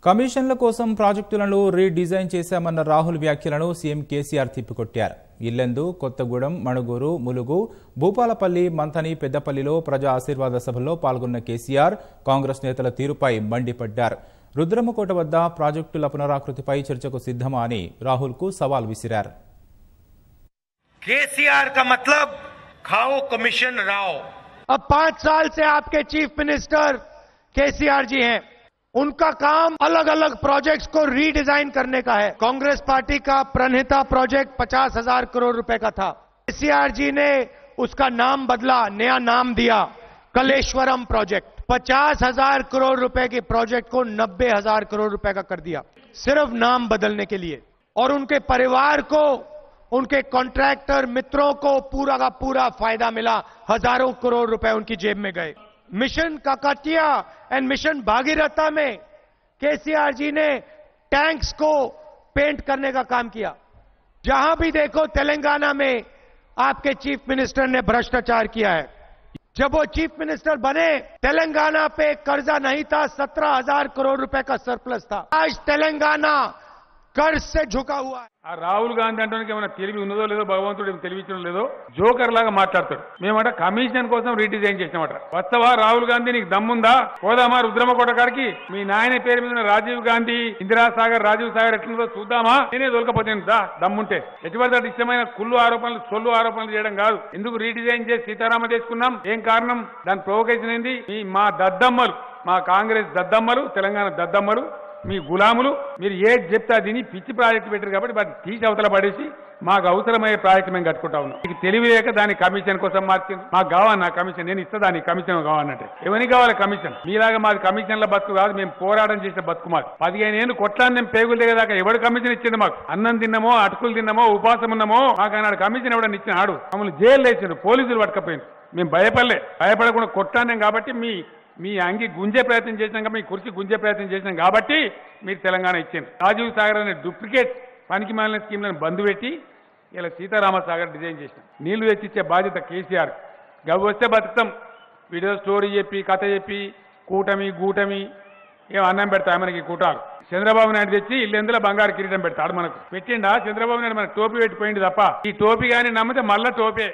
కమిషన్ల కోసం ప్రాజెక్టులను రీడిజైన్ చేశామన్న రాహుల్ వ్యాఖ్యలను సీఎం కేసీఆర్ తిప్పికొట్టారు. ఇల్లెందు, కొత్తగూడెం, మణుగూరు, ములుగు, భూపాలపల్లి, మంథని, పెద్దపల్లిలో ప్రజా ఆశీర్వాద సభల్లో పాల్గొన్న కేసీఆర్ కాంగ్రెస్ నేతల తీరుపై మండిపడ్డారు. రుద్రమకోట వద్ద ప్రాజెక్టుల పునరాకృతిపై చర్చకు సిద్ధమా అని రాహుల్కు సవాల్ విసిరారు. केसीआर का मतलब खाओ कमीशन राओ। अब 5 साल से आपके चीफ मिनिस्टर केसीआर जी हैं, उनका काम अलग अलग प्रोजेक्ट्स को रीडिजाइन करने का है। कांग्रेस पार्टी का प्रणहिता प्रोजेक्ट 50,000 करोड़ रुपए का था। केसीआर जी ने उसका नाम बदला, नया नाम दिया कलेश्वरम प्रोजेक्ट। 50,000 करोड़ रुपए के प्रोजेक्ट को 90,000 करोड़ रुपए का कर दिया, सिर्फ नाम बदलने के लिए। और उनके परिवार को, उनके कॉन्ट्रैक्टर मित्रों को पूरा का पूरा फायदा मिला। हजारों करोड़ रुपए उनकी जेब में गए। मिशन काकतिया एंड मिशन भागीरथा में केसीआर जी ने टैंक्स को पेंट करने का काम किया। जहां भी देखो तेलंगाना में आपके चीफ मिनिस्टर ने भ्रष्टाचार किया है। जब वो चीफ मिनिस्टर बने, तेलंगाना पे कर्जा नहीं था, 17,000 करोड़ रुपए का सरप्लस था। आज तेलंगाना कर्ज से झुका हुआ है। రాహుల్ గాంధీ అంటే ఏమైనా తెలివి ఉన్నదో లేదో, భగవంతుడు తెలివించడం లేదో, జోకర్ లాగా మాట్లాడతాడు. మేమట కమిషన్ కోసం రీడిజైన్ చేసినామట. వస్తవా రాహుల్ గాంధీ, నీకు దమ్ముందా? పోదామా రుద్రమకోట గారికి? మీ నాయన పేరు మీద రాజీవ్ గాంధీ, ఇందిరాసాగర్, రాజీవ్ సాగర్ ఎట్లుందో చూద్దామా? నేనే దొరకపోతాను దా దమ్ముంటే. ఎటువంటి ఇష్టమైన కుళ్ళు ఆరోపణలు, సొల్లు ఆరోపణలు చేయడం కాదు. ఎందుకు రీడిజైన్ చేసి సీతారామ చేసుకున్నాం? ఏం కారణం? దాని ప్రొవోకేషన్ ఏంది? మా దద్దమ్మలు, మా కాంగ్రెస్ దద్దమ్మలు, తెలంగాణ దద్దమ్మలు, మీ గులాములు, మీరు ఏది చెప్తే అది పిచ్చి ప్రాజెక్టు పెట్టారు కాబట్టి వాటిని తీసి అవతల పడేసి మాకు అవసరమయ్యే ప్రాజెక్టు మేము కట్టుకుంటా ఉన్నాం. మీకు తెలివి లేక దాని కమిషన్ కోసం మార్చింది. మాకు కావన్నా కమిషన్, నేను ఇస్తా దానికి కమిషన్ కావాలంటే. ఎవరికి కావాలి కమిషన్? మీలాగా మాది కమిషన్ల బతుకు కాదు, మేము పోరాటం చేసే బతుకు మాది. 15 ఏళ్ళు కొట్లాన్ని మేము పేగులు దిగేదాకా ఎవడు కమిషన్ ఇచ్చిండు మాకు? అన్నం తిన్నామో, అటుకులు తిన్నామో, ఉపాసం ఉన్నామో, మాకు అన్నాడు కమిషన్ ఎవడని ఇచ్చిన ఆడు మమ్మల్ని జైలు వేసిండు, పోలీసులు పట్టుకపోయింది. మేము భయపడకుండా కొట్లాన్నాం కాబట్టి మీ అంగి గుంజే ప్రయత్నం చేసినాక, మీ కుర్చీ గుంజే ప్రయత్నం చేసినాం కాబట్టి మీరు తెలంగాణ ఇచ్చింది. రాజీవ్ సాగర్ అనే డూప్లికేట్ పనికి మాలిన స్కీమ్లను బంద్ పెట్టి ఇలా సీతారామ సాగర్ డిజైన్ చేసినాం. నీళ్లు తెచ్చిచ్చే బాధ్యత కేసీఆర్. గవి వస్తే బతుకుతాం. వీడియో స్టోరీ చెప్పి, కథ చెప్పి, కూటమి ఏం అన్నం పెడతాయి మనకి కూటాలు. చంద్రబాబు నాయుడు తెచ్చి ఇల్లెందులో బంగారు కిరీటం పెడతాడు. మనకు పెట్టిండా చంద్రబాబు నాయుడు? మనకు టోపీ పెట్టిపోయింది తప్ప ఈ టోపీ కానీ నమ్మితే మళ్ళా టోపే.